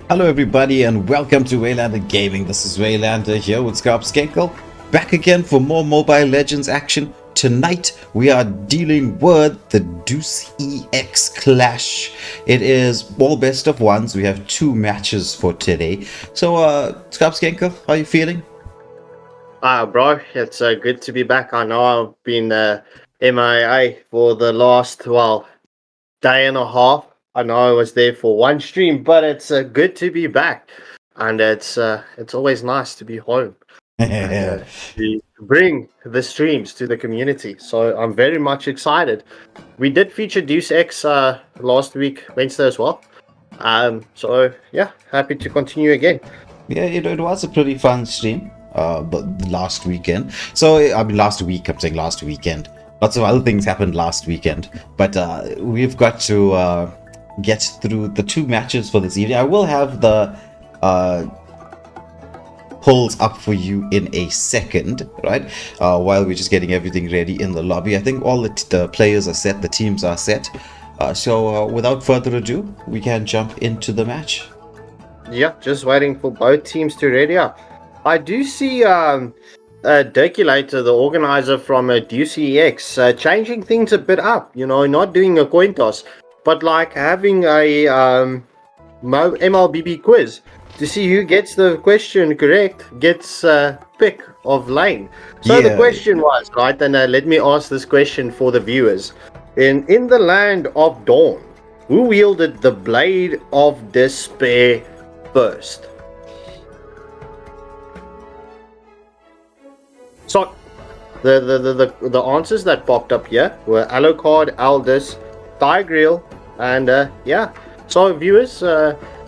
Hello everybody and welcome to Waylander Gaming. This is Waylander here with Scarp Skenkel, back again for more Mobile Legends action. Tonight we are dealing with the Deus EX Clash. It is all best of ones. We have 2 matches for today. So Scarp Skenkel, how are you feeling? Bro, it's good to be back. I know I've been MIA for the last, day and a half. I know I was there for one stream, but it's good to be back. And it's always nice to be home and to bring the streams to the community. So I'm very much excited. We did feature Deus Ex last week, Wednesday as well. So yeah, happy to continue again. Yeah, it was a pretty fun stream, but last weekend. So, I mean, last week, I'm saying last weekend. Lots of other things happened last weekend, but we've got to get through the 2 matches for this evening. I will have the polls up for you in a second, right? While we're just getting everything ready in the lobby. I think all the players are set, the teams are set. So, without further ado, we can jump into the match. Yeah, just waiting for both teams to ready up. I do see Dirkulator, the organizer from Deus EX, changing things a bit up. You know, not doing a coin toss, but like having a Mlbb quiz to see who gets the question correct gets pick of lane. So the question was, right, and let me ask this question for the viewers. In the land of dawn, who wielded the blade of despair first? So the answers that popped up here were Alucard, Aldous, Tigreal, and yeah. So viewers,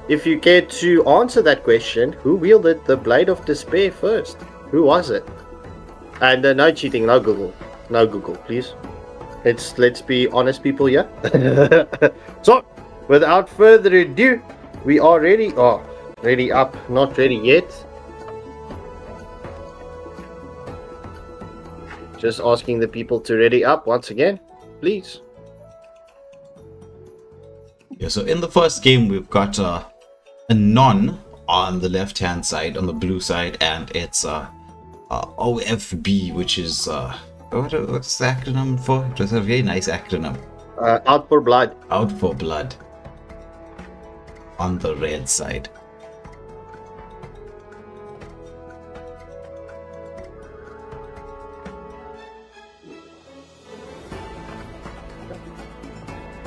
if you care to answer that question, who wielded the blade of despair first? Who was it? And no cheating, no Google, please. Let's be honest, people here. So without further ado, we are ready. Oh, ready up, not ready yet. Just asking the people to ready up once again, please. Yeah, so in the first game, we've got a non on the left-hand side, on the blue side, and it's OFB, which is, what's the acronym for? It was a very nice acronym. Out for blood. Out for blood. On the red side.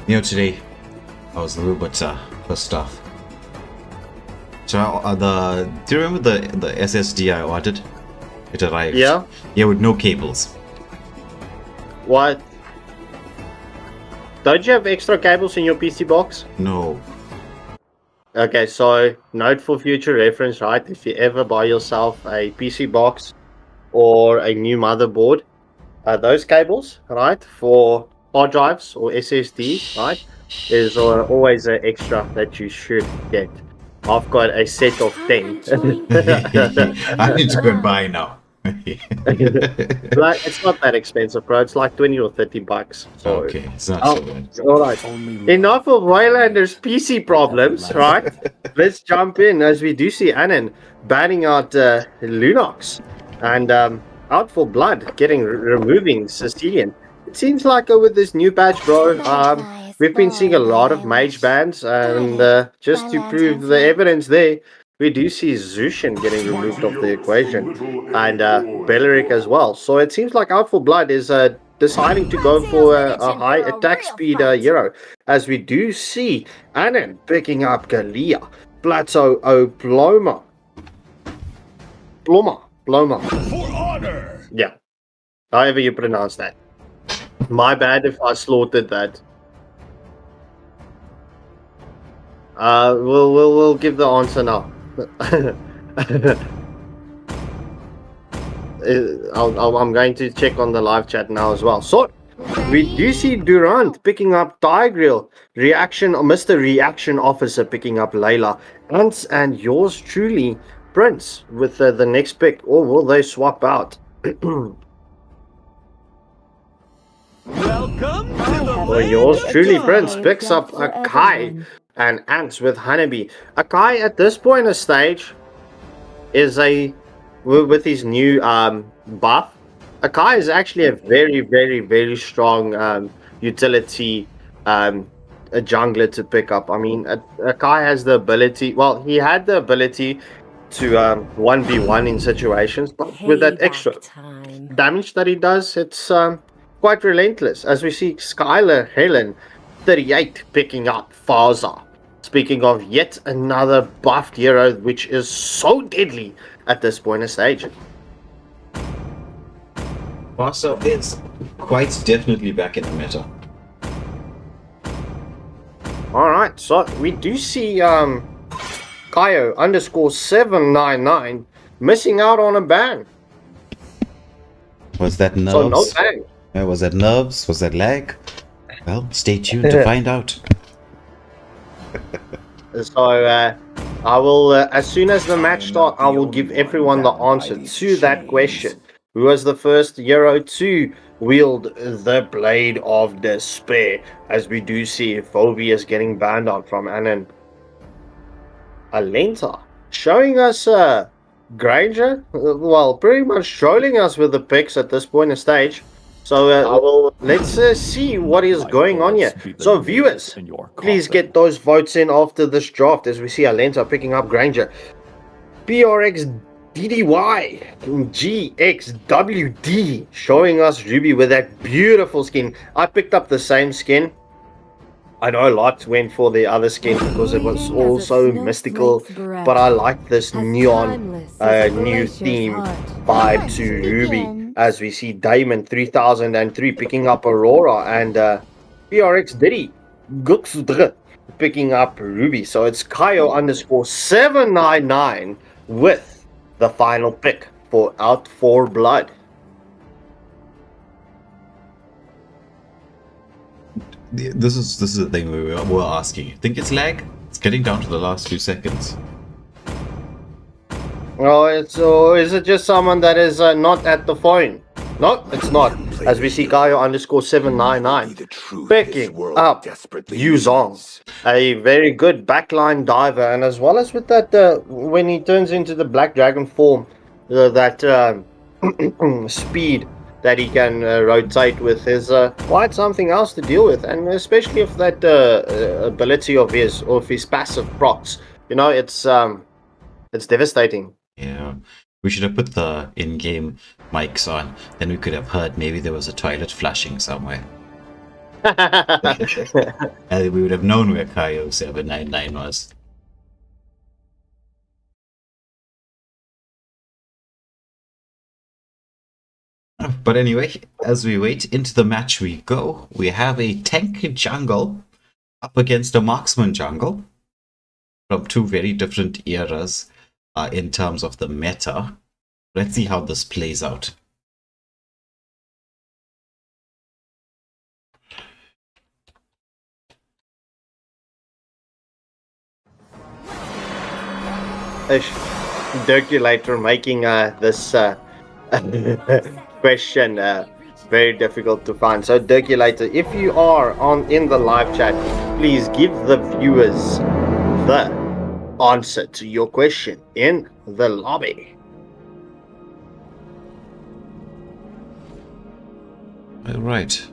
You know, today I was a little bit pissed off. So do you remember the SSD I ordered? It arrived. Yeah. Yeah, with no cables. What? Don't you have extra cables in your PC box? No. Okay, so note for future reference, right? If you ever buy yourself a PC box or a new motherboard, those cables, right, for hard drives or SSDs, right, is always an extra that you should get. I've got a set of 10. I need to go and buy now. Like, it's not that expensive, bro. It's like 20 or 30 bucks. So, okay, it's not so bad. All right. Enough of Waylander's PC problems, right? Let's jump in as we do see Annan banning out Lunox and Out for Blood removing Sicilian. It seems like with this new patch, bro, we've been seeing a lot of mage bans, and just to prove the evidence there, we do see Zushin getting removed off the equation, and Belleric as well. So it seems like Out for Blood is deciding to go for a high attack speed hero, as we do see Annan picking up Galia, Platzo Oploma. Ploma. For honor! Yeah, however you pronounce that. My bad if I slaughtered that. We'll give the answer now. I'm going to check on the live chat now as well. So we do see Durant picking up Tigreal, Mr. Reaction Officer picking up Layla, and yours truly, Prince, with the next pick. Or will they swap out? Welcome to the Well, yours truly, Prince, picks up a Kai and Ants with Honeybee. Akai at this point of stage is with his new buff. Akai is actually a very, very, very strong utility a jungler to pick up. I mean, Akai has the ability. Well, he had the ability to 1v1 in situations, but with that extra damage that he does, it's quite relentless. As we see Skylar Helen 38 picking up Faza. Speaking of yet another buffed hero, which is so deadly at this point of stage. Faza is quite definitely back in the meta. Alright, so we do see Kaio underscore 799 missing out on a ban. Was that nerves? So no ban. Was that nerves? Was that lag? Well, stay tuned to find out. So I will, as soon as the match starts, I will give everyone the answer to that question. Who was the first hero to wield the Blade of Despair? As we do see Phobius getting banned out from Anan. Alenta showing us Granger, well, pretty much trolling us with the picks at this point in stage. So let's see what is going on here. So viewers, please get those votes in after this draft as we see Alenta picking up Granger. PRX DDY GXWD showing us Ruby with that beautiful skin. I picked up the same skin. I know a lot went for the other skin because it was also mystical, but I like this neon new theme vibe to Ruby. As we see Damon 3003 picking up Aurora and PRX Diddy Guxdr picking up Ruby. So it's Kaio underscore 799 with the final pick for Out for Blood. This is the thing we were asking. You think it's lag? It's getting down to the last few seconds. Oh, so is it just someone that is not at the phone? No, it's not. As we see Kaio underscore 799 picking up Yuzong, a very good backline diver, and as well as with that, when he turns into the Black Dragon form, that speed that he can rotate with is quite something else to deal with, and especially if that ability of his, or if his passive procs, you know, it's devastating. Yeah, we should have put the in-game mics on, then we could have heard maybe there was a toilet flushing somewhere. And we would have known where Kaio 799 was. But anyway, as we wait into the match we go, we have a tank jungle up against a marksman jungle from two very different eras in terms of the meta. Let's see how this plays out. Dirkulator making this question very difficult to find. So Dirkulator, if you are in the live chat, please give the viewers the answer to your question in the lobby. All right.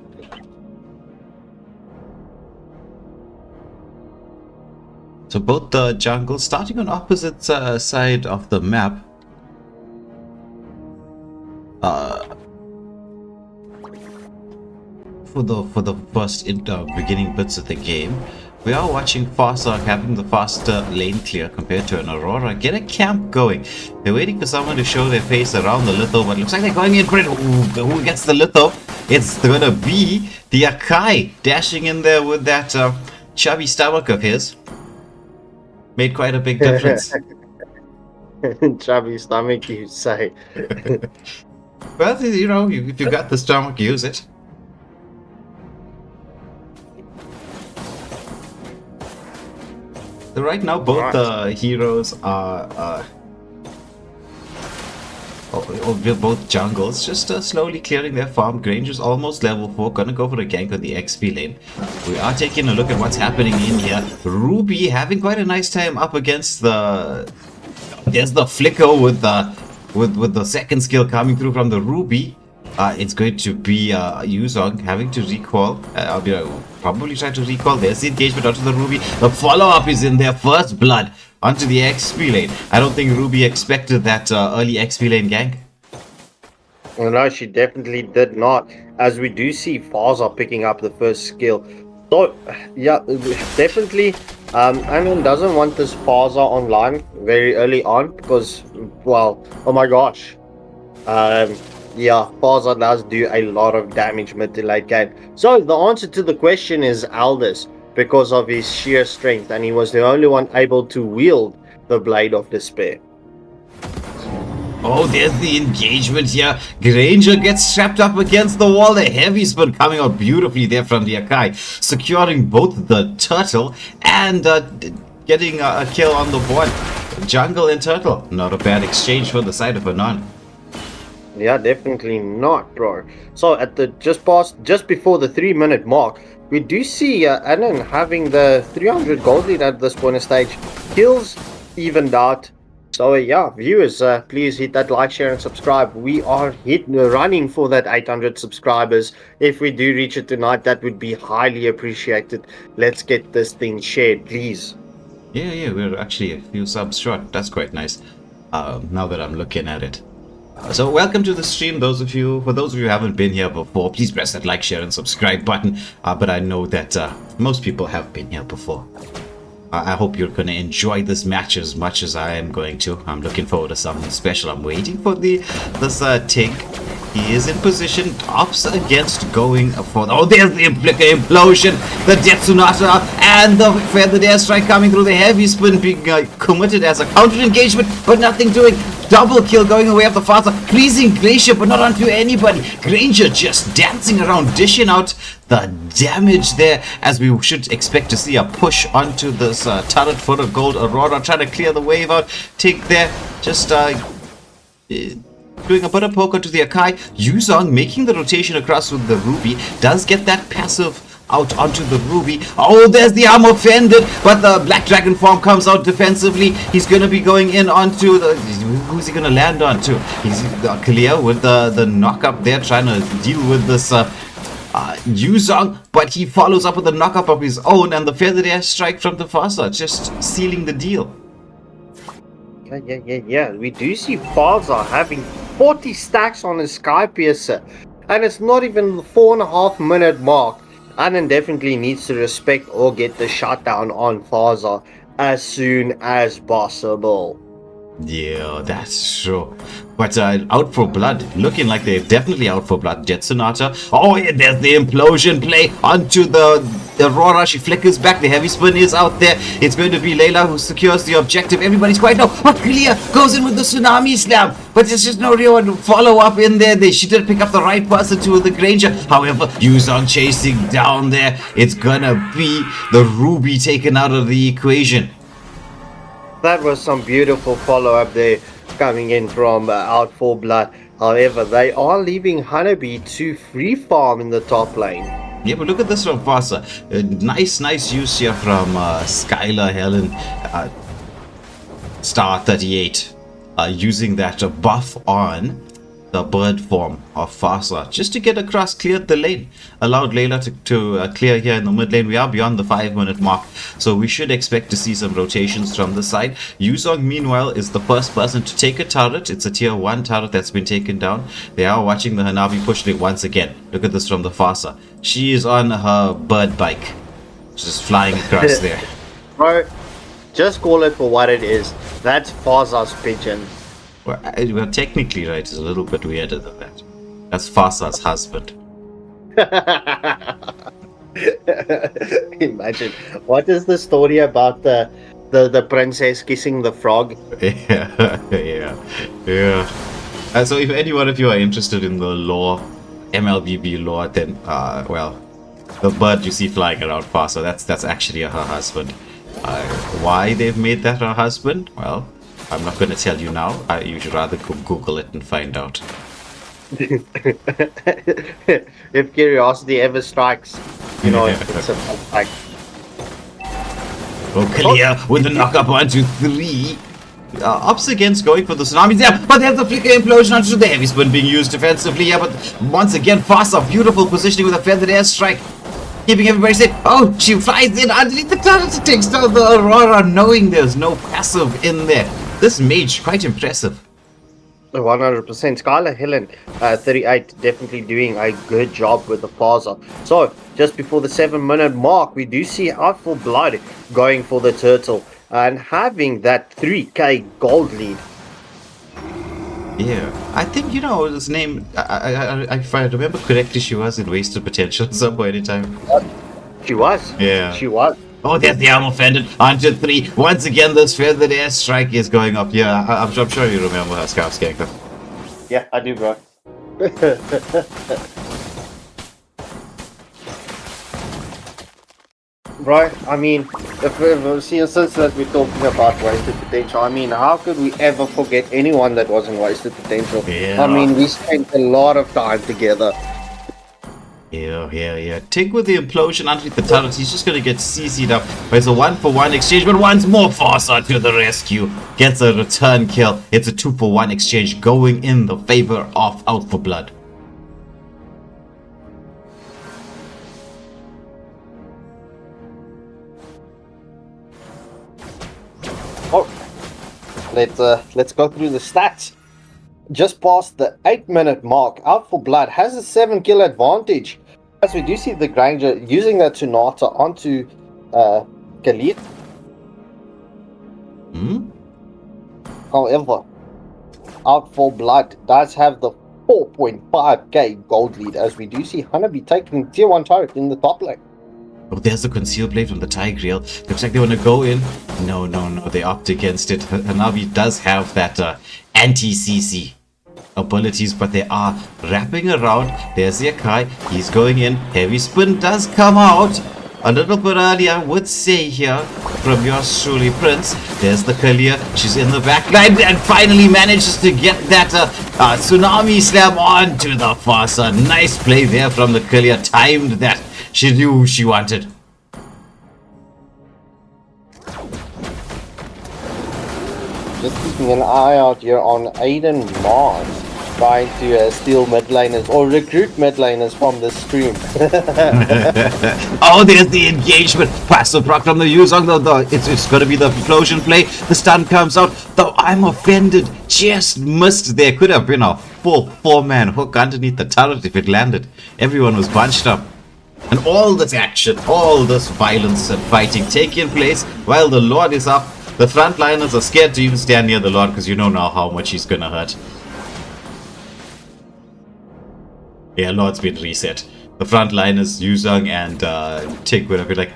So both the jungles starting on opposite side of the map. For the first beginning bits of the game, we are watching Faza having the faster lane clear compared to an Aurora. Get a camp going. They're waiting for someone to show their face around the litho, but looks like they're going in for it. Ooh, who gets the litho? It's gonna be the Akai dashing in there with that chubby stomach of his. Made quite a big difference. Chubby stomach, you say. Well, you know, if you got the stomach, use it. So right now, both the heroes are we're both jungles, just slowly clearing their farm. Granger's almost level 4, gonna go for a gank on the XP lane. We are taking a look at what's happening in here. Ruby having quite a nice time up against the... There's the flicker with the second skill coming through from the Ruby. It's going to be Yuzong having to recall. I'll be probably try to recall. There's the engagement onto the Ruby. The follow-up is in there. First blood onto the XP lane. I don't think Ruby expected that early XP lane gank. Well, no, she definitely did not. As we do see Faza picking up the first skill. So, yeah, definitely. Anon doesn't want this Faza online very early on because, well, oh my gosh. Yeah, Faza does do a lot of damage mid to late game. So the answer to the question is Aldous, because of his sheer strength, and he was the only one able to wield the Blade of Despair. Oh, there's the engagement here. Granger gets strapped up against the wall. The heavy spin coming out beautifully there from the Akai, securing both the turtle and getting a kill on the board. Jungle and turtle, not a bad exchange for the side of Anon. Yeah, definitely not, bro. So at the just before the 3-minute mark, we do see Anon having the 300 gold lead at this point of stage. Kills evened out. So yeah, viewers, please hit that like, share, and subscribe. We are running for that 800 subscribers. If we do reach it tonight, that would be highly appreciated. Let's get this thing shared, please. Yeah, we're actually a few subs short. That's quite nice. Now that I'm looking at it. So welcome to the stream. For those of you who haven't been here before, please press that like, share, and subscribe button. But I know that most people have been here before. I hope you're going to enjoy this match as much as I am going to. I'm looking forward to something special. I'm waiting for this Tink. He is in position, opts against going for... Oh, there's the implosion, the Death Sonata, and the Feathered Airstrike coming through. The heavy spin being committed as a counter engagement, but nothing doing. Double kill going away of the Faza, freezing Glacier, but not onto anybody. Granger just dancing around, dishing out the damage there, as we should expect to see a push onto this turret for a gold. Aurora trying to clear the wave out. Take there, just doing a bit of poke onto the Akai. Yuzong making the rotation across with the Ruby, does get that passive out onto the Ruby. Oh, there's the armor fended, but the Black Dragon form comes out defensively. He's going to be going in onto the... Who's he going to land onto? He's clear with the knock up there, trying to deal with this Yuzong, but he follows up with a knock up of his own, and the Feathered Airstrike from the Faza, just sealing the deal. Yeah. We do see Faza having 40 stacks on his Sky Piercer, and it's not even the 4.5 minute mark. Anon definitely needs to respect or get the shutdown on Faza as soon as possible. Yeah, that's true. But out for blood, looking like they're definitely out for blood. Jet Sonata. Oh, yeah, there's the implosion play onto the Aurora. She flickers back. The heavy spin is out there. It's going to be Layla who secures the objective. Everybody's quiet now. But Clear goes in with the tsunami slam. But there's just no real follow up in there. She did pick up the right person to the Granger. However, Yuzong chasing down there. It's gonna be the Ruby taken out of the equation. That was some beautiful follow-up there coming in from Out for Blood. However, they are leaving Honeybee to free farm in the top lane. Yeah, but look at this from Faza. Nice use here from Skylar Helen, Star 38, using that buff on the bird form of Faza just to get across, cleared the lane, allowed Layla to clear here in the mid lane. We are beyond the 5-minute mark, so we should expect to see some rotations from the side. Yuzong, meanwhile, is the first person to take a turret. It's a tier 1 turret that's been taken down. They are watching the Hanabi push it once again. Look at this from the Faza. She is on her bird bike, just flying across there. Bro, just call it for what it is. That's Faza's pigeon. Well, technically, right, it's a little bit weirder than that. That's Faza's husband. Imagine. What is the story about the princess kissing the frog? Yeah. So if any one of you are interested in the lore, Mlbb lore, then, well, the bird you see flying around Faza, that's actually her husband. Why they've made that her husband? Well, I'm not going to tell you now. You should rather Google it and find out. If curiosity ever strikes, you know, it's like. Oh, clear with the knock-up 1, 2, 3. Ups against going for the tsunamis. Yeah, but there's a flicker implosion onto the heavy spin being used defensively. Yeah, but once again, Fasa, beautiful positioning with a feathered airstrike. Keeping everybody safe. Oh, she flies in underneath the turret. Takes down the Aurora, knowing there's no passive in there. This mage, quite impressive. 100%. Skylar Helen, 38, definitely doing a good job with the Faza. So, just before the 7-minute mark, we do see Out for Blood going for the turtle and having that 3k gold lead. Yeah, I think, you know, his name, if I remember correctly, she was in Wasted Potential at some point in time. She was. Yeah. She was. Oh, there's the armor fended onto 3. Once again, this feathered airstrike is going up. Yeah, I'm sure you remember her, Scarf Skanker. Yeah, I do, bro. Bro, I mean, since that we're talking about wasted potential, I mean, how could we ever forget anyone that wasn't wasted potential? Yeah. I mean, we spent a lot of time together. Yeah. Tig with the implosion underneath the turret. He's just going to get CC'd up. It's a 1-for-1 exchange, but once more Farsa to the rescue. Gets a return kill. It's a 2-for-1 exchange going in the favor of Out for Blood. Oh, let's go through the stats. Just past the 8-minute mark, Out for Blood has a 7-kill advantage. As we do see the Granger using that Sonata onto Khalid. However, Out for Blood does have the 4.5k gold lead, as we do see Hanabi taking tier 1 turret in the top lane. Oh, there's the concealed blade from the Tigreal. Looks like they want to go in. No, they opt against it. Hanabi does have that anti-CC abilities, but they are wrapping around. There's the Akai. He's going in. Heavy spin does come out a little bit early, I would say, here from yours truly, Prince. There's the Kalia. She's in the back line and finally manages to get that tsunami slam onto the Fasa. Nice play there from the Kalia. Timed that. She knew she wanted. Just keeping an eye out here on Aiden Mars, trying to steal mid laners or recruit mid laners from the stream. Oh, there's the engagement. Passive proc from the Yuzong. It's going to be the explosion play. The stun comes out. Though I'm offended. Just missed there. Could have been a full 4-man hook underneath the turret if it landed. Everyone was bunched up. And all this action, all this violence and fighting taking place while the Lord is up. The frontliners are scared to even stand near the Lord because you know now how much he's gonna hurt. Yeah, Lord's been reset. The frontliners, Yuzong and Tig would have been like,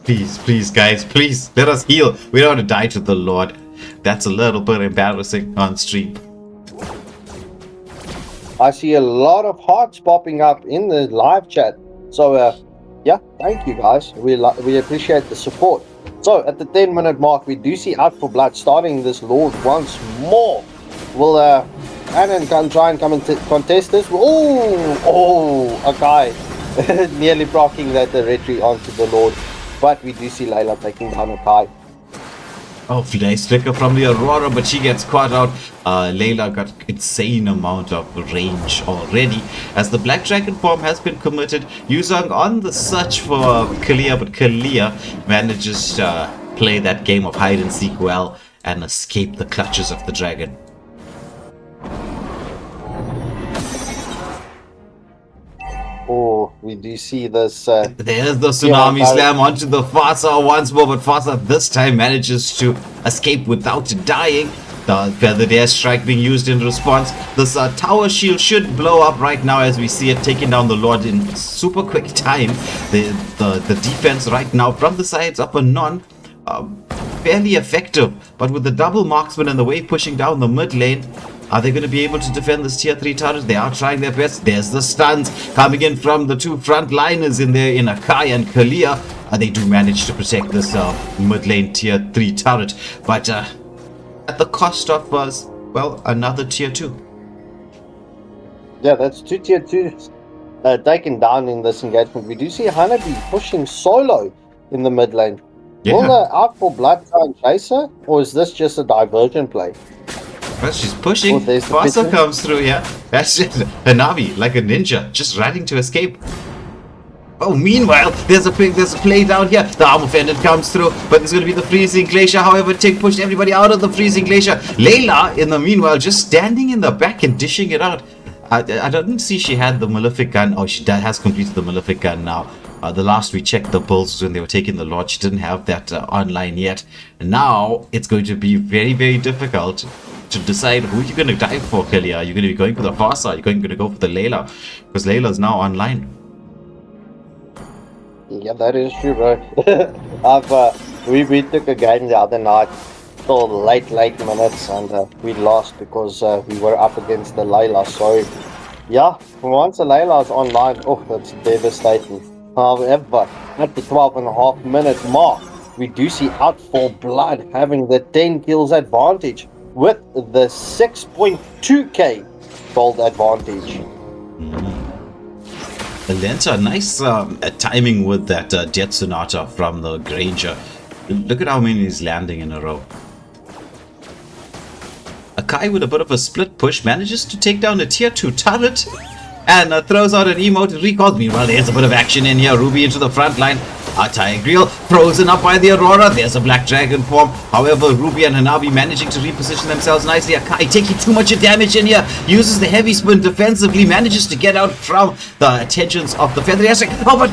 please guys, please let us heal. We don't want to die to the Lord. That's a little bit embarrassing on stream. I see a lot of hearts popping up in the live chat. So, yeah, thank you guys. We appreciate the support. So, at the 10-minute mark, we do see Out for Blood starting this Lord once more. Will Annan try and come and contest this? Oh, a guy nearly blocking that retreat onto the Lord. But we do see Layla taking down a Kai. Oh, nice flicker from the Aurora, but she gets caught out. Layla got insane amount of range already, as the Black Dragon form has been committed. Yuzong on the search for Kalia, but Kalia manages to play that game of hide and seek well and escape the clutches of the dragon. Oh, we do see this. There's the tsunami slam onto the Fasa once more, but Fasa this time manages to escape without dying. The feathered airstrike being used in response. This tower shield should blow up right now as we see it taking down the Lord in super quick time. The defense right now from the sides up and non, fairly effective, but with the double marksman and the wave pushing down the mid lane, are they going to be able to defend this tier 3 turret? They are trying their best. There's the stuns coming in from the two frontliners in there in Akai and Kalia. They do manage to protect this mid lane tier 3 turret, but at the cost of us, well, another tier 2. Yeah, that's 2 tier 2s taken down in this engagement. We do see Hanabi pushing solo in the mid lane. Will Yeah. the Out for Blood try and chase her, or is this just a divergent play? Well, she's pushing. there's the Fasa picture. comes through here. That's it. Hanabi, like a ninja, just running to escape. Oh, meanwhile, there's a play down here. The Arm of Ended comes through, but there's going to be the Freezing Glacier. However, Tick pushed everybody out of the Freezing Glacier. Layla, in the meanwhile, just standing in the back and dishing it out. I didn't see she had the Malefic gun. Oh, she has completed the Malefic gun now. The last we checked the bulls was when they were taking the Lord. She didn't have that online yet. Now, it's going to be very, very difficult to decide who you're going to dive for, Kalia. You're going to be going for the Fasa. You're going to go for the Layla. Because Layla's now online. Yeah, that is true, bro. We took a game the other night till late minutes, and we lost because we were up against the Layla. So, yeah, once the Layla is online, oh, that's devastating. However, at the 12.5-minute mark, we do see Out for Blood having the 10 kills advantage with the 6.2k gold advantage. Lenta, nice timing with that Death Sonata from the Granger. Look at how many he's landing in a row. Akai with a bit of a split push manages to take down a tier 2 turret and throws out an emote and recalls. Meanwhile, there's a bit of action in here. Ruby into the front line. Tigreal frozen up by the Aurora. There's a Black Dragon form. However, Ruby and Hanabi managing to reposition themselves nicely. Akai taking too much damage in here. Uses the heavy spin defensively. Manages to get out from the attentions of the Feather. Oh, but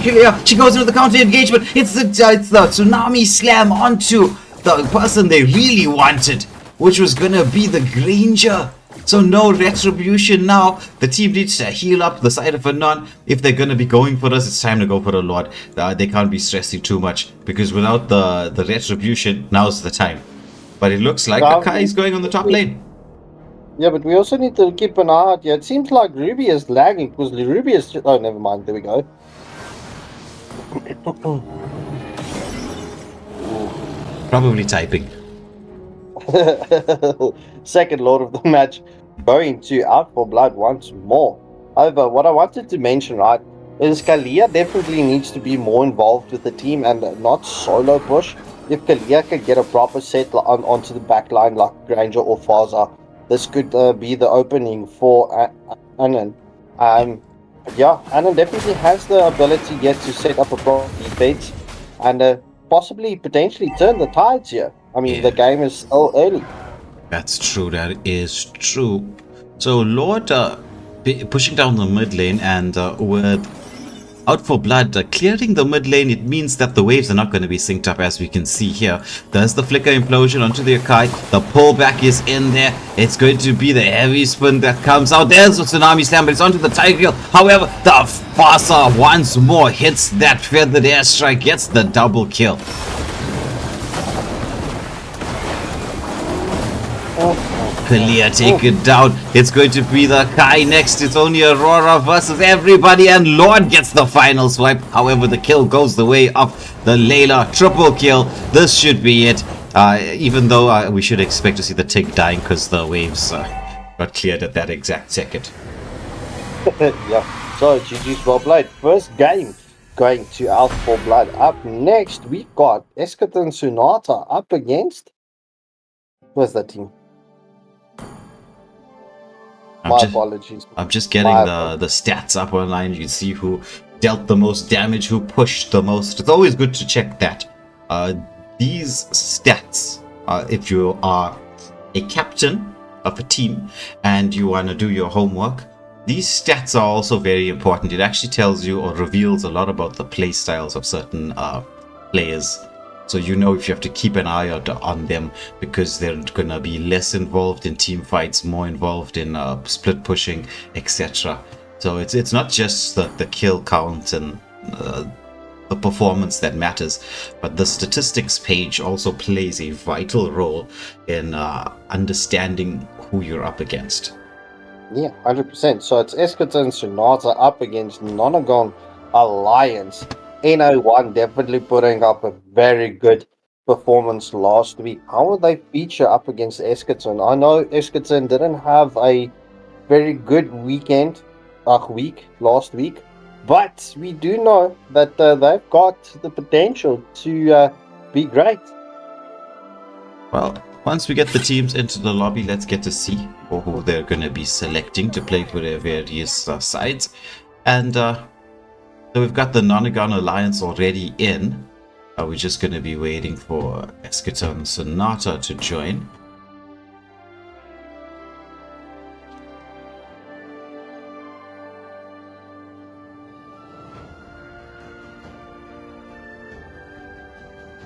she goes into the counter engagement. It's the tsunami slam onto the person they really wanted, which was gonna be the Granger. So no retribution now. The team needs to heal up the side of Anon. If they're going to be going for us, it's time to go for the Lord. They can't be stressing too much, because without the retribution, now's the time. But it looks like Akai is going on the top lane. Yeah, but we also need to keep an eye out here. It seems like Ruby is lagging, because Ruby is... Oh, never mind. There we go. Probably typing. Second Lord of the match going to Out for Blood once more. However, what I wanted to mention, right, is Kalia definitely needs to be more involved with the team and not solo push. If Kalia can get a proper set onto the back line like Granger or Faza, this could be the opening for Anon. Yeah, Anon definitely has the ability yet to set up a proper defense and possibly potentially turn the tides here. I mean, the game is still early. That's true. That is true. So Lord pushing down the mid lane, and with Out for Blood clearing the mid lane, it means that the waves are not going to be synced up, as we can see here. There's the flicker implosion onto the Akai. The pullback is in there. It's going to be the heavy spin that comes out. There's the tsunami slam, but it's onto the Tigreal. However, the Fasa once more hits that feathered airstrike, gets the double kill. Kalia take it down. It's going to be the Kai next. It's only Aurora versus everybody, and Lord gets the final swipe. However, the kill goes the way of the Layla. Triple kill. This should be it. Even though we should expect to see the Tick dying, because the waves got cleared at that exact second. Yeah, so GG's well played. First game going to Out for Blood. Up next, we've got Eschaton Sonata up against... Where's that team? Apologies. I'm just getting the stats up online. You can see who dealt the most damage, who pushed the most. It's always good to check that. These stats, if you are a captain of a team and you want to do your homework, these stats are also very important. It actually tells you or reveals a lot about the play styles of certain players. So you know if you have to keep an eye out on them, because they're going to be less involved in team fights, more involved in split pushing, etc. So it's not just the kill count and the performance that matters, but the statistics page also plays a vital role in understanding who you're up against. Yeah, 100%. So it's Eschaton Sonata up against Nonagon Alliance. NO1 definitely putting up a very good performance last week. How would they feature up against Eskerton? I know Eskerton didn't have a very good week last week, but we do know that they've got the potential to be great. Well, once we get the teams into the lobby, let's get to see who they're going to be selecting to play for their various sides. And so we've got the Nonagon Alliance already in. We're just going to be waiting for Eskerton Sonata to join.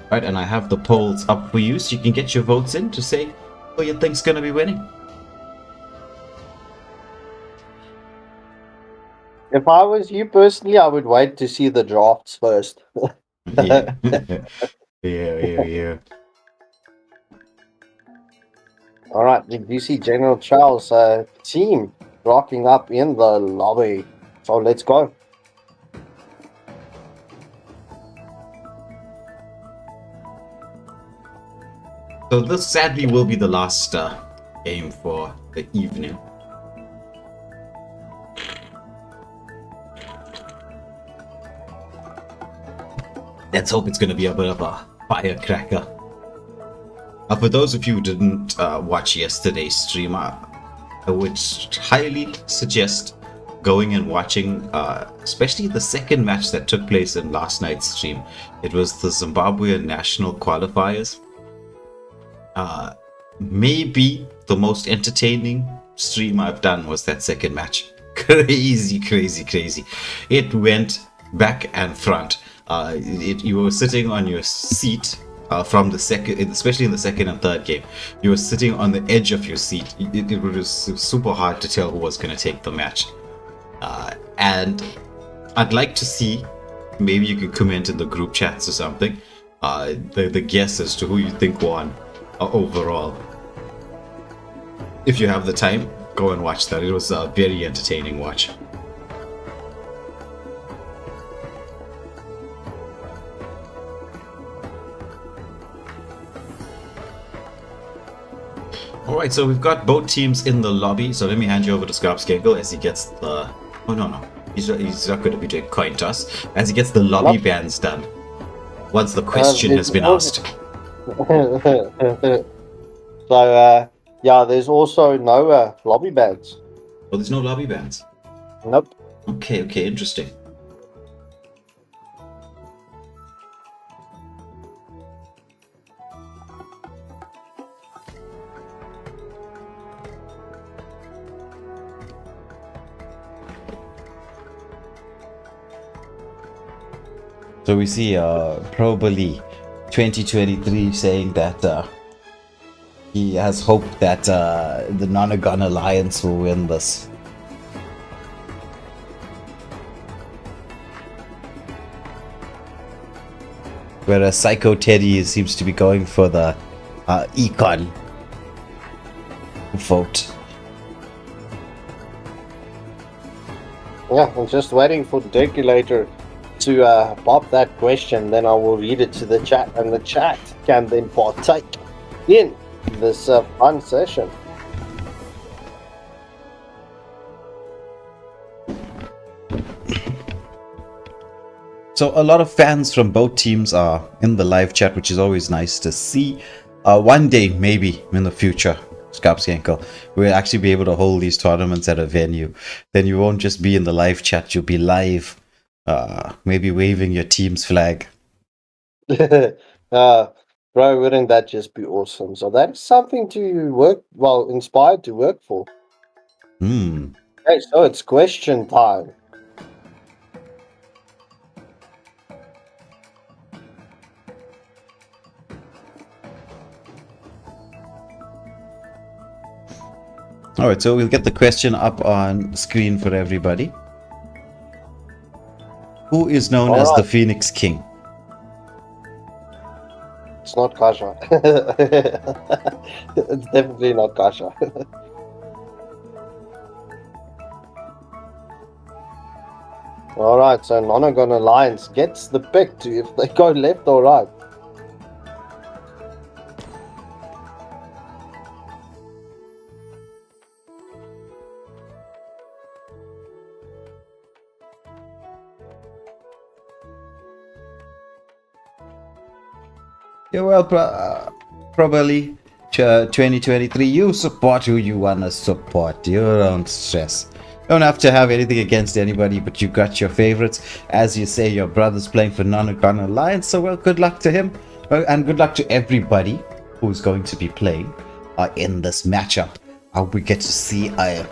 Right, and I have the polls up for you, so you can get your votes in to say who you think's going to be winning. If I was you personally, I would wait to see the drafts first. Yeah. Yeah. All right, did you see General Charles' team rocking up in the lobby? So let's go. So this sadly will be the last game for the evening. Let's hope it's going to be a bit of a firecracker. For those of you who didn't watch yesterday's stream, I would highly suggest going and watching, especially the second match that took place in last night's stream. It was the Zimbabwean national qualifiers. Maybe the most entertaining stream I've done was that second match. Crazy. It went back and front. You were sitting on your seat from the second, especially in the second and third game. You were sitting on the edge of your seat. It was super hard to tell who was going to take the match. And I'd like to see, maybe you can comment in the group chats or something, the guess as to who you think won overall. If you have the time, go and watch that. It was a very entertaining watch. Alright, so we've got both teams in the lobby, so let me hand you over to Scarpscankle as he gets the... Oh, no. He's not going to be doing coin toss. As he gets the lobby bans done. Once the question has been asked. So, yeah, there's also no lobby bans. Oh, there's no lobby bans? Nope. Okay, interesting. So we see probably 2023 saying that he has hope that the Nonagon Alliance will win this. Whereas Psycho Teddy seems to be going for the econ vote. Yeah, I'm just waiting for the regulator to pop that question, then I will read it to the chat, and the chat can then partake in this fun session. So a lot of fans from both teams are in the live chat, which is always nice to see. One day, maybe in the future, Scarpscankle, we'll actually be able to hold these tournaments at a venue. Then you won't just be in the live chat, you'll be live. Maybe waving your team's flag. Bro, wouldn't that just be awesome? So that's something to inspired to work for. Okay, so it's question time. Alright, so we'll get the question up on screen for everybody. Who is known as the Phoenix King? It's not Kasha. It's definitely not Kasha. Alright, so Nonagon Alliance gets the pick to if they go left or right. Yeah, well, probably 2023. You support who you wanna support. You don't stress. Don't have to have anything against anybody, but you got your favorites. As you say, your brother's playing for Non-Gun Alliance, so well, good luck to him. And good luck to everybody who's going to be playing in this matchup. We get to see a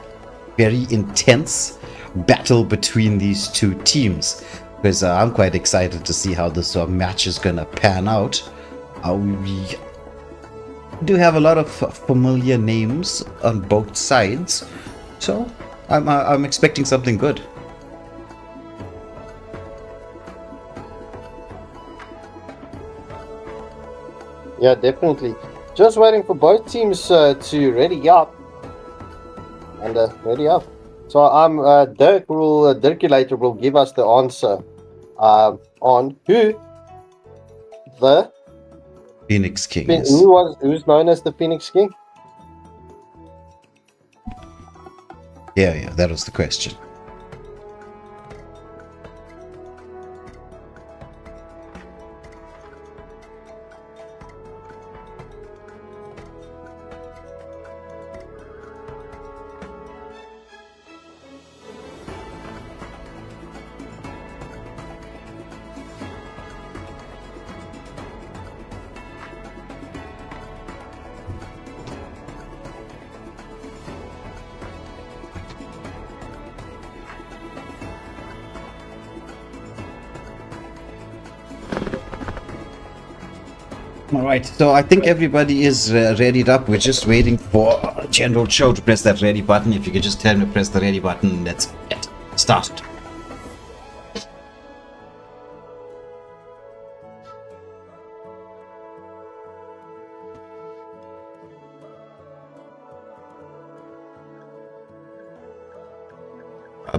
very intense battle between these two teams. Because I'm quite excited to see how this match is going to pan out. We do have a lot of familiar names on both sides, so I'm expecting something good. Yeah, definitely. Just waiting for both teams to ready up. And ready up. So Dirkulator will give us the answer on who the Phoenix King is. who's known as the Phoenix King. Yeah, that was the question. Alright, so I think everybody is readied up. We're just waiting for General Cho to press that ready button. If you could just tell him to press the ready button, let's get started.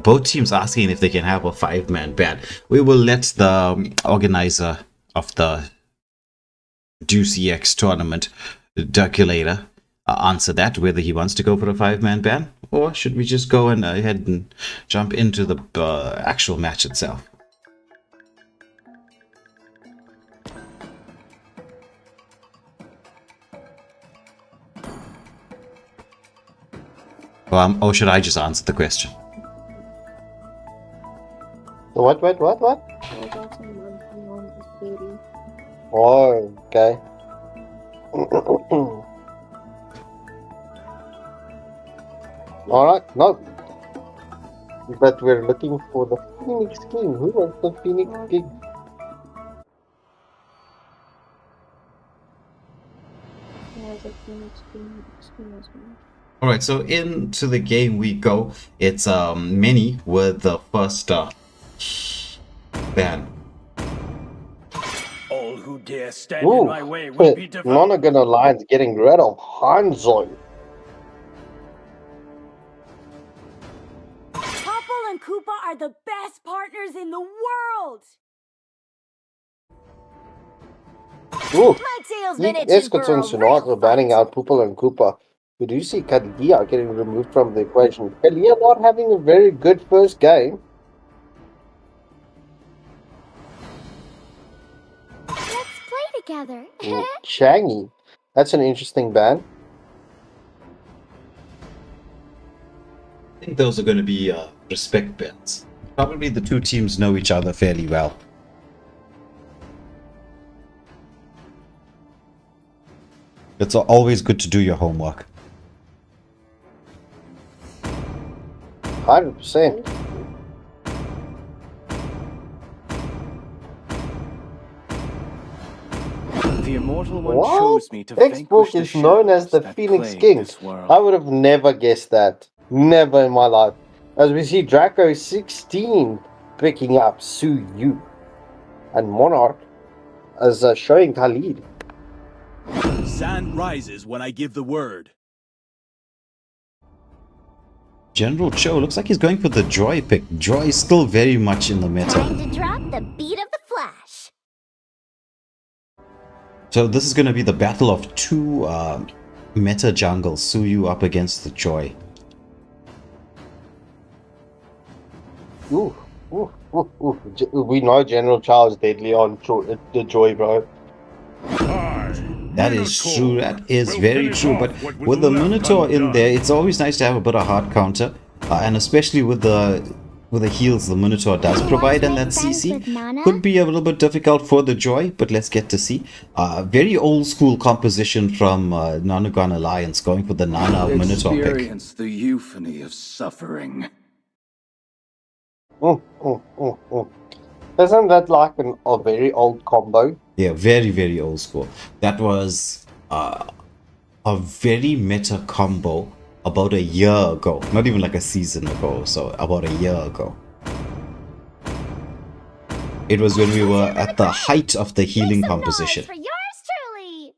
Both teams asking if they can have a 5-man band. We will let the organizer of the Deus EX tournament, Dirkulator, answer that, whether he wants to go for a 5-man ban, or should we just go and ahead and jump into the actual match itself. Or should I just answer the question? What? Oh, okay. Alright, no. But we're looking for the Phoenix King. Who was the Phoenix King? Alright, so into the game we go. It's Many with the first ban. All who dare stand in my way will be devoured. Non-Gun Alliance getting rid of Hanzo. Popple and Koopa are the best partners in the world! Ooh, My tail's been itching for Escots and a Sonata real banning out Popple and Koopa. We do see Kalia getting removed from the equation. Kalia not having a very good first game. Let's play together. Changy. That's an interesting ban. I think those are going to be respect bans. Probably the two teams know each other fairly well. It's always good to do your homework. 100%. The immortal one What? chose me to vanquish Xbox the is known as the shadows that Phoenix plague King. this world. I would have never guessed that. Never in my life. As we see Draco 16 picking up Su Yu. And Monarch as showing Khalid. Sand rises when I give the word. General Cho looks like he's going for the Joy pick. Joy is still very much in the meta. Time to drop the beat of the Flash. So this is going to be the battle of two meta jungles. Suyu up against the Joy. Ooh. We know General Charles deadly on the Joy, bro. That is true. That is very true. But with the Minotaur in there, it's always nice to have a bit of hard counter, and especially with the heals the Minotaur does provide, and that CC could be a little bit difficult for the Joy. But let's get to see. Very old school composition from Nanugan Alliance, going for the Nana Minotaur pick. Experience the euphony of suffering. Isn't that like a very old combo? Yeah, very, very old school. That was a very meta combo about a year ago. Not even like a season ago, so about a year ago. It was when we were at the height of the healing composition. For yours truly.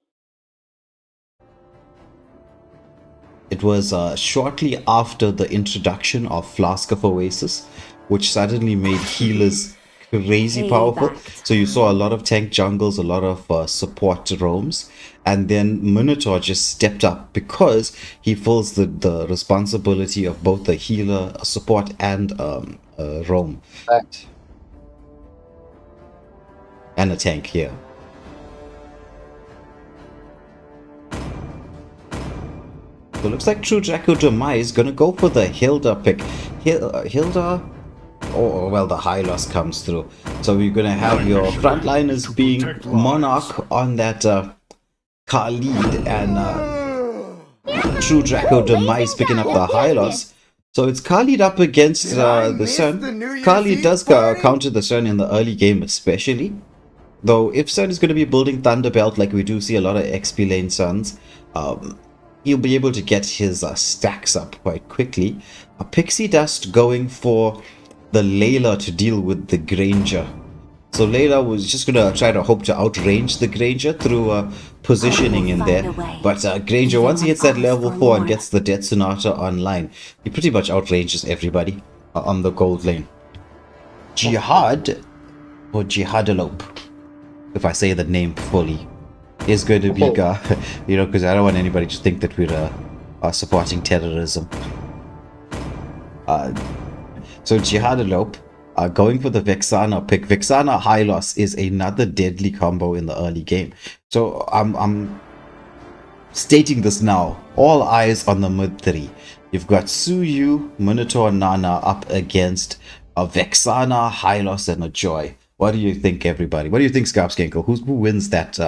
It was shortly after the introduction of Flask of Oasis, which suddenly made healers crazy powerful. So you saw a lot of tank jungles, a lot of support roams, and then Minotaur just stepped up because he fills the responsibility of both the healer, support, and roam. And a tank here. So it looks like True Draco Demise gonna go for the Hilda pick. Hilda? Oh, well, the high loss comes through. So you're gonna have your frontliners being Monarch on that Khalid, and True Draco Demise picking up the high loss. So it's Khalid up against the Sun. Khalid does counter the Sun in the early game especially. Though if Sun is going to be building Thunderbelt, like we do see a lot of XP lane Suns, he'll be able to get his stacks up quite quickly. Pixie Dust going for the Layla to deal with the Granger. So Layla was just going to try to hope to outrange the Granger through positioning in there. But Granger, once he hits that level 4 and gets the Death Sonata online, he pretty much outranges everybody on the gold lane. Jihad, or Jihadalope, if I say the name fully, is going to be, you know, because I don't want anybody to think that we're supporting terrorism. So Jihadalope, going for the Vexana pick. Vexana high loss is another deadly combo in the early game. So I'm stating this now. All eyes on the mid 3. You've got Suyu, Minotaur, Nana up against a Vexana, high loss, and a Joy. What do you think, everybody? What do you think, Scarpskenko? Who wins that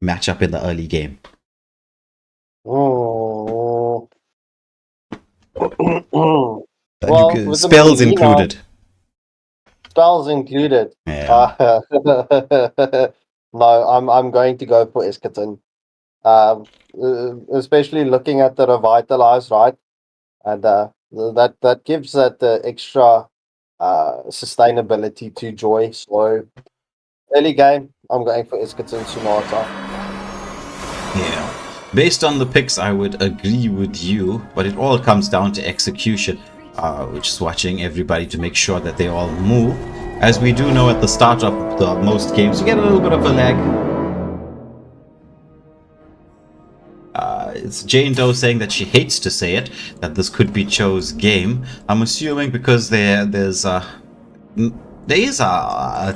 matchup in the early game? Oh. Well, spells included. Spells included. Yeah. No, I'm going to go for Eschaton. Especially looking at the revitalize, right? And that gives that extra sustainability to Joy. So early game, I'm going for Eschaton Sonata. Yeah. Based on the picks, I would agree with you, but it all comes down to execution. Which is watching everybody to make sure that they all move. As we do know at the start of the most games, you get a little bit of a lag. It's Jane Doe saying that she hates to say it, that this could be Cho's game. I'm assuming because there is a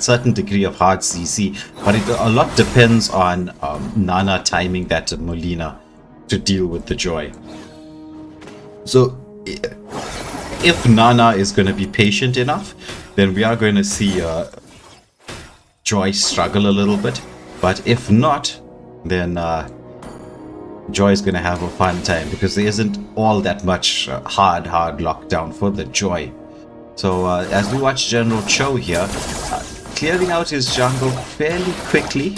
certain degree of hard CC, but a lot depends on Nana timing that Molina to deal with the Joy. So if Nana is going to be patient enough, then we are going to see Joy struggle a little bit. But if not, then Joy is going to have a fun time because there isn't all that much hard lockdown for the Joy. So as we watch General Cho here, clearing out his jungle fairly quickly.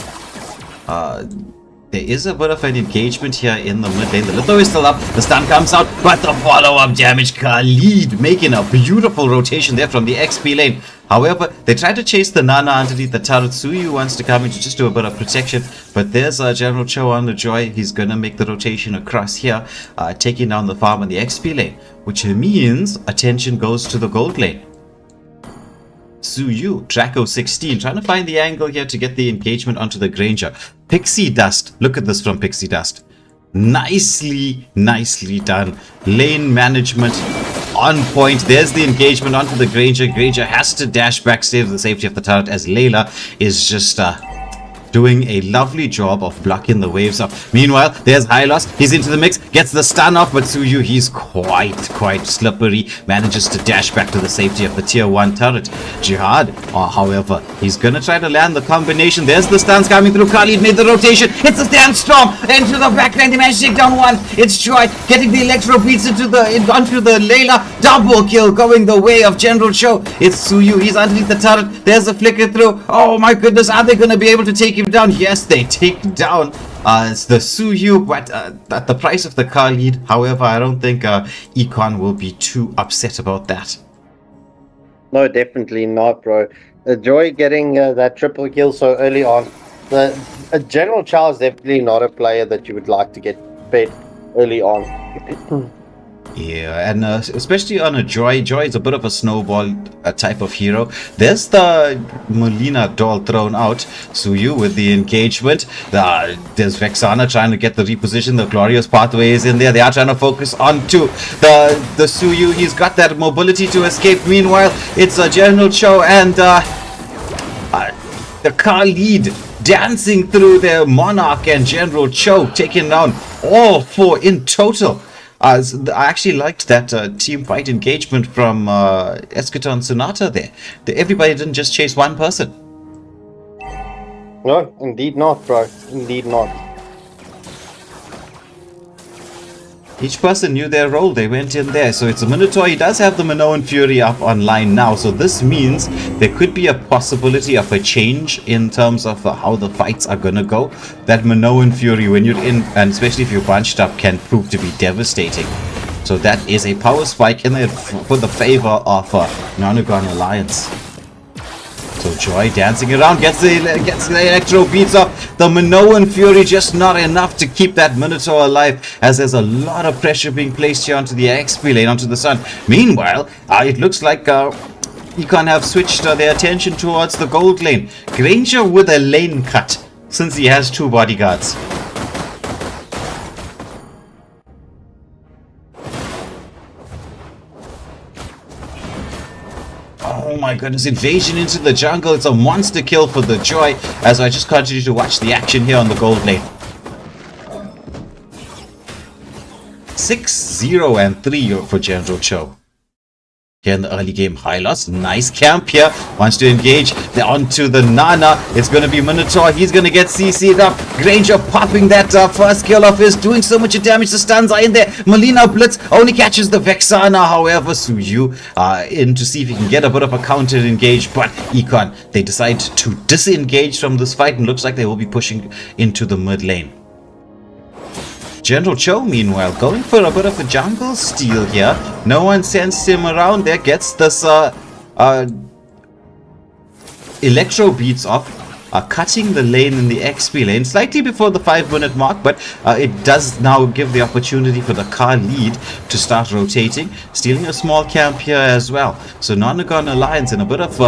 There is a bit of an engagement here in the mid lane. The Litho is still up. The stun comes out, but the follow-up damage. Khalid making a beautiful rotation there from the XP lane. However, they try to chase the Nana underneath the turret. Suyu wants to come in to just do a bit of protection, but there's General Cho on the Joy. He's gonna make the rotation across here, taking down the farm on the XP lane, which means attention goes to the gold lane. Suyu, Draco 16, trying to find the angle here to get the engagement onto the Granger. Pixie Dust, look at this from Pixie Dust. Nicely done. Lane management on point. There's the engagement onto the Granger. Granger has to dash back, save the safety of the turret, as Layla is just doing a lovely job of blocking the waves up. Meanwhile, there's Hylos. He's into the mix, gets the stun off, but Suyu, he's quite slippery, manages to dash back to the safety of the tier 1 turret. Jihad, however, he's gonna try to land the combination. There's the stuns coming through. Khalid made the rotation. It's a sandstorm into the backline. They managed to take down one. It's Joy getting the electro beats onto the Layla. Double kill going the way of General Cho. It's Suyu. He's underneath the turret. There's a flicker through. Oh my goodness, are they gonna be able to take him down? Yes, they take down it's the Suyu, but at the price of the Khalid. However, I don't think Econ will be too upset about that. No, definitely not, bro. Joy getting that triple kill so early on. General Chow is definitely not a player that you would like to get fed early on. Yeah, and especially on a Joy. Joy is a bit of a snowball type of hero. There's the Molina doll thrown out. Suyu with the engagement. There's Vexana trying to get the reposition. The Glorious Pathway is in there. They are trying to focus on to the Suyu. He's got that mobility to escape. Meanwhile, it's General Cho and the Khalid dancing through their Monarch and General Cho, taking down all 4 in total. I actually liked that team fight engagement from Eschaton Sonata there. Everybody didn't just chase one person. No, indeed not, bro. Indeed not. Each person knew their role. They went in there. So it's a Minotaur. He does have the Minoan Fury up online now. So this means there could be a possibility of a change in terms of how the fights are going to go. That Minoan Fury, when you're in, and especially if you're bunched up, can prove to be devastating. So that is a power spike in there for the favor of Nonagon Alliance. So Joy dancing around, gets the electro beats off. The Minoan Fury just not enough to keep that Minotaur alive, as there's a lot of pressure being placed here onto the XP lane, onto the Sun. Meanwhile, it looks like Econ have switched their attention towards the gold lane. Granger with a lane cut, since he has 2 bodyguards. Oh my goodness, invasion into the jungle. It's a monster kill for the Joy, as I just continue to watch the action here on the gold lane. 6-0 and 3 for General Cho. Here in the early game, Hylos, nice camp here, wants to engage. They're onto the Nana. It's going to be Minotaur. He's going to get CC'd up. Granger popping that first kill off his, doing so much damage. The stuns are in there. Molina Blitz only catches the Vexana. However, Suyu in to see if he can get a bit of a counter engage. But Econ, they decide to disengage from this fight, and looks like they will be pushing into the mid lane. General Cho, meanwhile, going for a bit of a jungle steal here. No one sends him around there. Gets this electro beats off. Cutting the lane in the XP lane slightly before the 5-minute mark, but it does now give the opportunity for the Khalid to start rotating, stealing a small camp here as well. So Nonagon Alliance in a bit of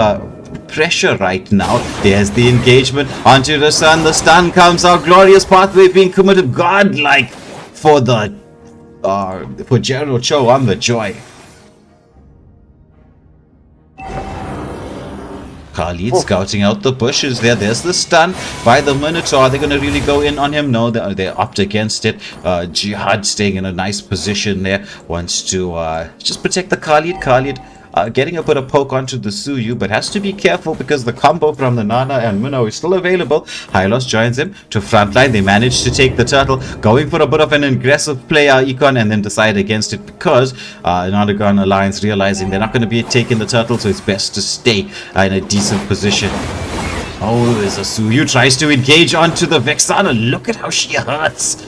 pressure right now. There's the engagement onto the Sun. The stun comes out. Glorious Pathway being committed. Godlike for the for General Cho on the Joy. Khalid scouting out the bushes there. There's the stun by the Minotaur. Are they going to really go in on him? No, they're opt against it. Jihad staying in a nice position there. Wants to just protect the Khalid. Khalid getting a bit of poke onto the Suyu, but has to be careful because the combo from the Nana and Minnow is still available. Hylos joins him to frontline. They manage to take the turtle, going for a bit of an aggressive play, Econ, and then decide against it because Nonagon Alliance realizing they're not going to be taking the turtle, so it's best to stay in a decent position. Oh, there's a Suyu tries to engage onto the Vexana. Look at how she hurts.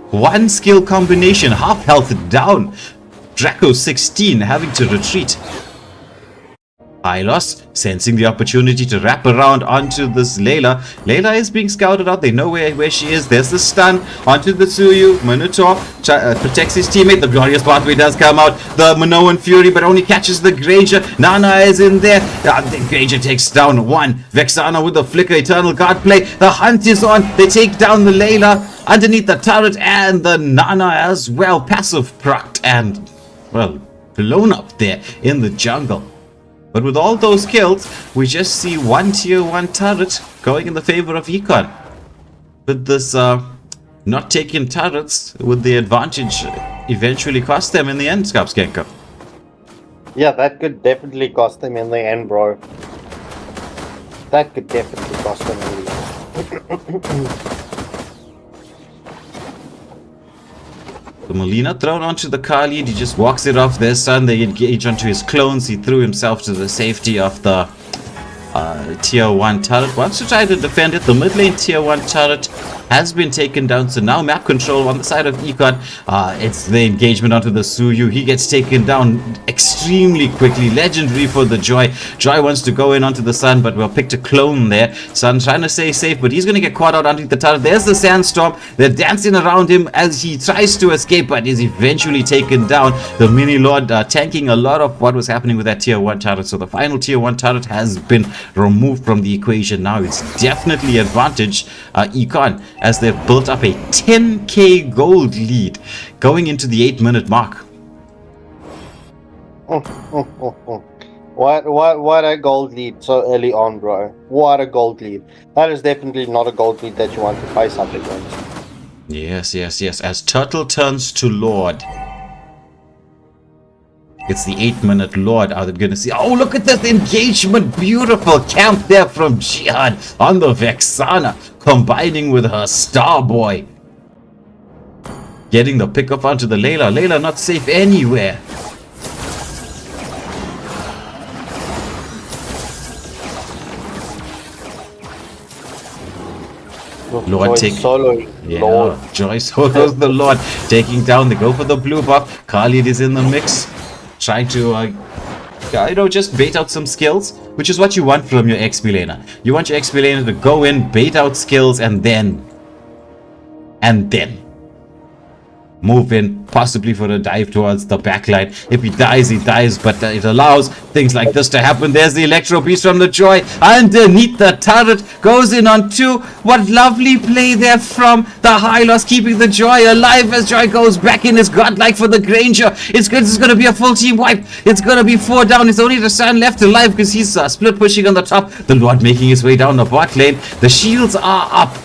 One skill combination, half health down. Draco 16 having to retreat. Hylos sensing the opportunity to wrap around onto this Layla. Layla is being scouted out. They know where she is. There's the stun onto the Suyu. Minotaur protects his teammate. The Glorious Pathway does come out. The Minoan Fury, but only catches the Granger. Nana is in there. The Granger takes down one. Vexana with the flicker. Eternal Guard play. The hunt is on. They take down the Layla underneath the turret and the Nana as well. Passive procced and, well, blown up there in the jungle. But with all those kills, we just see one tier 1 turret going in the favor of Econ. with this not taking turrets, with the advantage eventually cost them in the end, Skarpskenko. Yeah, that could definitely cost them in the end, bro. That could definitely cost them in the end. The Molina thrown onto the car lead, he just walks it off their son, they engage onto his clones, he threw himself to the safety of the tier 1 turret. Wants to try to defend it. The mid lane tier 1 turret has been taken down, so now map control on the side of Econ. It's the engagement onto the Suyu. He gets taken down extremely quickly. Legendary for the Joy. Joy wants to go in onto the Sun, but we'll pick a clone there. Sun trying to stay safe, but he's going to get caught out underneath the turret. There's the Sandstorm. They're dancing around him as he tries to escape, but is eventually taken down. The Mini Lord tanking a lot of what was happening with that tier 1 turret. So the final tier 1 turret has been removed from the equation. Now it's definitely advantage Econ, as they've built up a 10k gold lead going into the 8-minute mark. What a gold lead so early on, bro. What a gold lead. That is definitely not a gold lead that you want to face up against. Yes. As Turtle turns to Lord. It's the 8-minute Lord. Are they going to see? Oh, look at this engagement. Beautiful camp there from Jihad on the Vexana, combining with her Starboy. Getting the pick up onto the Layla. Layla not safe anywhere. Lord take soloing. Yeah, Lord. Joy solos the Lord, taking down. They go for the blue buff. Khalid is in the mix, trying to just bait out some skills, which is what you want from your XP laner. You want your XP laner to go in, bait out skills, and then move in, possibly for a dive towards the backline. If he dies, but it allows things like this to happen. There's the Electro Beast from the Joy underneath the turret, goes in on 2. What lovely play there from the Hylos, keeping the Joy alive as Joy goes back in. Is godlike for the Granger. It's good. It's going to be a full team wipe. It's going to be 4 down. It's only the Sun left alive because he's split pushing on the top. The Lord making his way down the bot lane. The shields are up.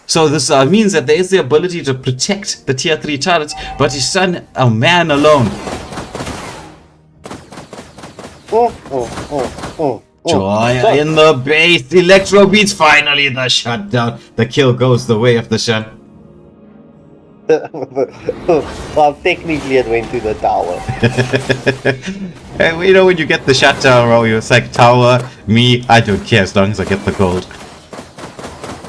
So this means that there is the ability to protect the tier 3 turrets, but his son, a man alone. Joy in the base. Electro beats finally the shutdown. The kill goes the way of the Shen. Well, technically it went to the tower. Hey, you know when you get the shutdown, bro, it's like tower, me, I don't care as long as I get the gold.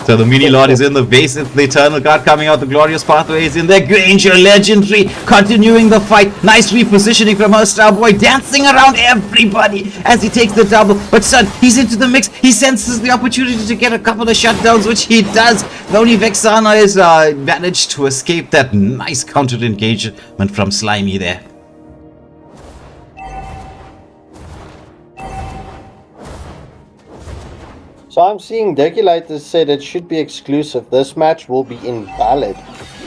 So the Mini Lord is in the base. It's the Eternal Guard coming out. The Glorious Pathway is in there. Granger, legendary, continuing the fight. Nice repositioning from her Starboy, dancing around everybody as he takes the double. But Sun, he's into the mix. He senses the opportunity to get a couple of shutdowns, which he does. The only Vexana is managed to escape that nice counter engagement from Slimy there. So I'm seeing Degulators said it should be exclusive. This match will be invalid,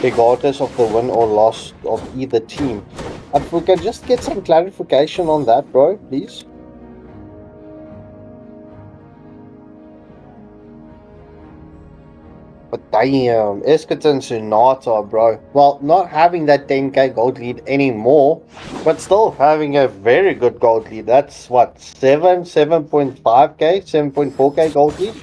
regardless of the win or loss of either team. If we can just get some clarification on that, bro, please. But damn, Esketon Sonata, bro. Well, not having that 10k gold lead anymore, but still having a very good gold lead. That's what, 7.5k, 7.4k gold lead?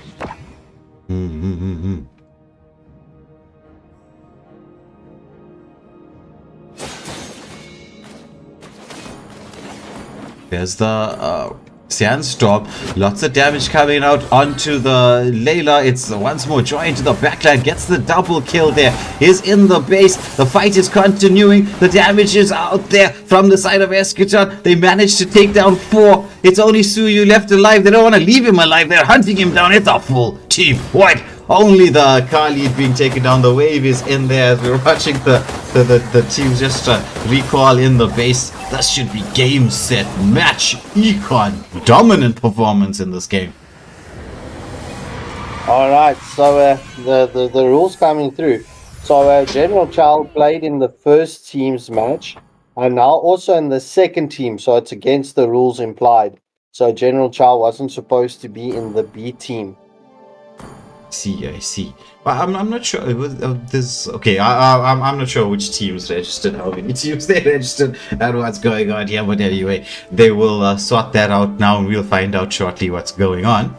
There's the Sandstorm. Lots of damage coming out onto the Layla. It's once more Joy into the backline. Gets the double kill there. Is in the base. The fight is continuing. The damage is out there from the side of Esketon. They managed to take down 4. It's only Suyu left alive. They don't want to leave him alive. They're hunting him down. It's a full team wipe. Only the Khalid being taken down. The wave is in there as we're watching the team just recall in the base. This should be game, set, match. Econ, dominant performance in this game. Alright, so the rules coming through. So General Chow played in the first team's match, and now also in the second team, so it's against the rules implied. So General Chow wasn't supposed to be in the B team. See, I see. Well, I'm not sure. It was, this okay. I'm not sure which teams registered, how many teams they registered, and what's going on here. But anyway, they will sort that out now, and we'll find out shortly what's going on.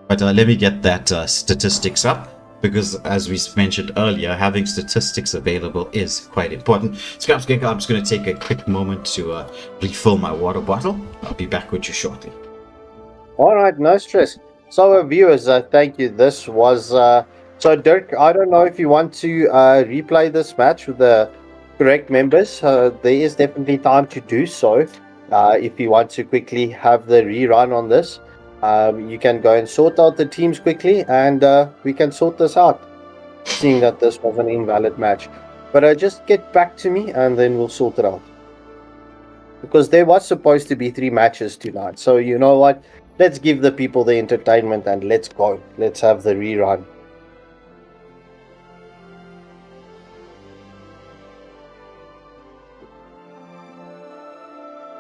But let me get that statistics up, because as we mentioned earlier, having statistics available is quite important. Scraps Ginkle, I'm just going to take a quick moment to refill my water bottle. I'll be back with you shortly. All right, no stress. So, viewers, thank you. This was so Dirk. I don't know if you want to replay this match with the correct members. There is definitely time to do so. If you want to quickly have the rerun on this, you can go and sort out the teams quickly, and we can sort this out. Seeing that this was an invalid match, but just get back to me, and then we'll sort it out. Because there was supposed to be 3 matches tonight, so you know what? Let's give the people the entertainment and let's go. Let's have the rerun.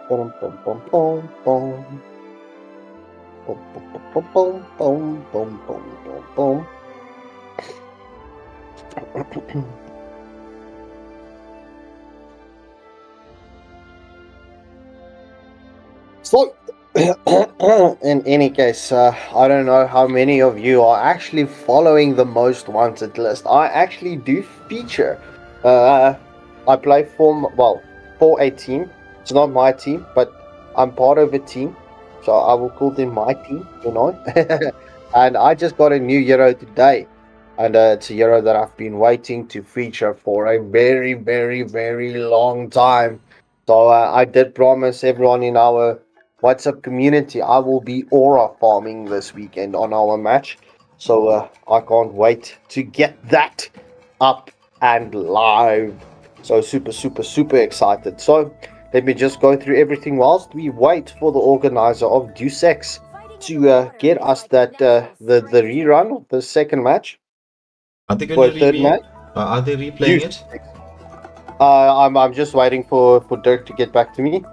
Boom, boom, boom, boom, boom. Boom, boom, boom, boom, boom, boom, boom, boom, boom. So, in any case, I don't know how many of you are actually following the most wanted list. I actually do feature. I play for a team. It's not my team, but I'm part of a team, so I will call them my team, you know. And I just got a new hero today, and it's a hero that I've been waiting to feature for a very, very, very long time. So I did promise everyone in our WhatsApp community I will be aura farming this weekend on our match. So I can't wait to get that up and live. So super excited. So let me just go through everything whilst we wait for the organizer of Deus Ex to get us that the rerun of the second match. Are they going to third match? Are they replaying it? I'm just waiting for Dirk to get back to me.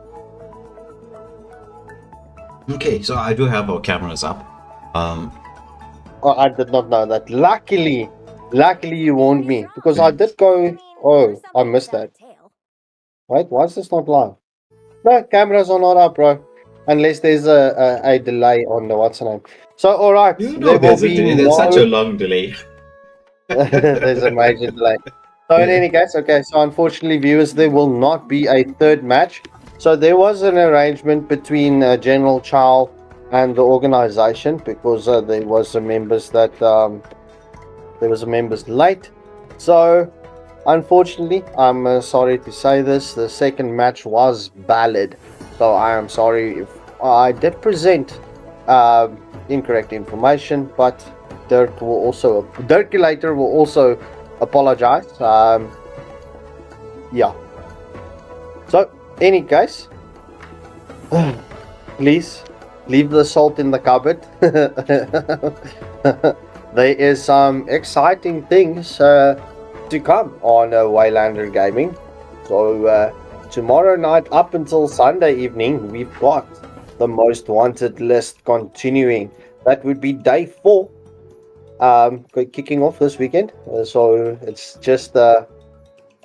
Okay, so I do have our cameras up. I did not know that. Luckily you warned me, because I did go. Oh, I missed that. Wait, why is this not live? No, cameras are not up, bro. Unless there's a delay on the what's the name. So all right, You know, there's a delay. There's such a long delay. There's a major delay. So in any case, okay. So unfortunately, viewers, there will not be a third match. So there was an arrangement between General Chow and the organization, because there was a members late. So unfortunately, I'm sorry to say this, the second match was valid. So I am sorry if I did present incorrect information, but Dirkulator will also apologize. Yeah. So any case, please leave the salt in the cupboard. There is some exciting things to come on Waylander Gaming. So tomorrow night up until Sunday evening, we've got the most wanted list continuing. That would be day 4, kicking off this weekend. So it's just a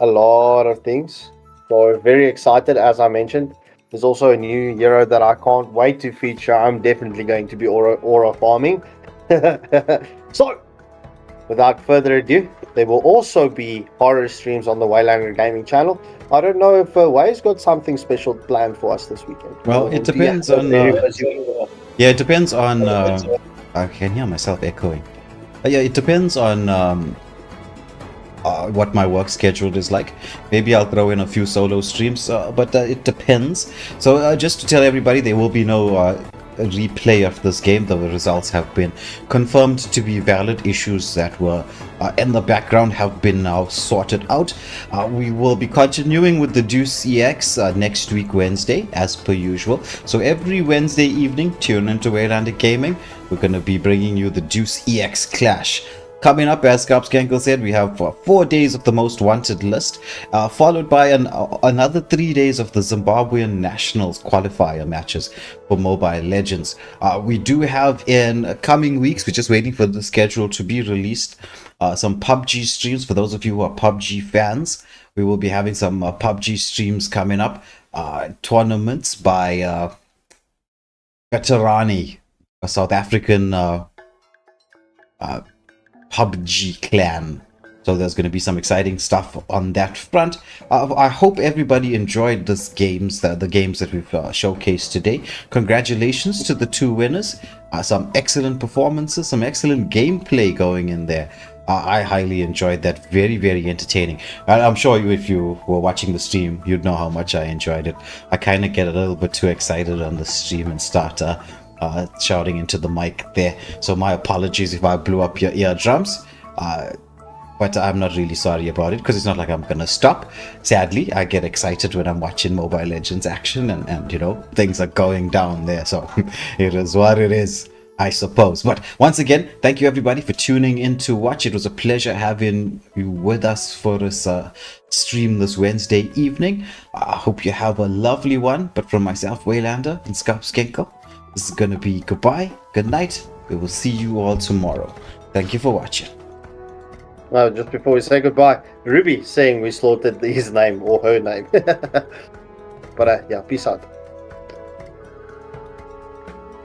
lot of things. So very excited, as I mentioned. There's also a new hero that I can't wait to feature. I'm definitely going to be aura farming. So, without further ado, there will also be horror streams on the Waylander Gaming channel. I don't know if Way's got something special planned for us this weekend. Well, it depends on... yeah, it depends on... I can hear myself echoing. Yeah, it depends on... what my work schedule is like. Maybe I'll throw in a few solo streams, but it depends. So just to tell everybody, there will be no replay of this game. The results have been confirmed to be valid. Issues that were in the background have been now sorted out. We will be continuing with the Deus EX next week Wednesday, as per usual. So every Wednesday evening, tune into Waylander Gaming. We're going to be bringing you the Deus EX Clash. coming up, as Scarps Gankle said, we have 4 days of the most wanted list, followed by another 3 days of the Zimbabwean Nationals qualifier matches for Mobile Legends. We do have in coming weeks, we're just waiting for the schedule to be released, some PUBG streams. For those of you who are PUBG fans, we will be having some PUBG streams coming up, tournaments by Veterani, a South African PUBG clan. So there's going to be some exciting stuff on that front. I hope everybody enjoyed the games that we've showcased today. Congratulations to the 2 winners. Some excellent performances, some excellent gameplay going in there. I highly enjoyed that. Very, very entertaining. I'm sure if you were watching the stream, you'd know how much I enjoyed it. I kind of get a little bit too excited on the stream and start shouting into the mic there. So my apologies if I blew up your eardrums. But I'm not really sorry about it, because it's not like I'm gonna stop. Sadly, I get excited when I'm watching Mobile Legends action and you know, things are going down there. So it is what it is, I suppose. But once again, thank you everybody for tuning in to watch. It was a pleasure having you with us for this stream this Wednesday evening. I hope you have a lovely one. But from myself, Waylander, and Scarps Gankle, this is gonna be goodbye, good night. We will see you all tomorrow. Thank you for watching. Just before we say goodbye, Ruby saying we slaughtered his name or her name. But yeah, peace out.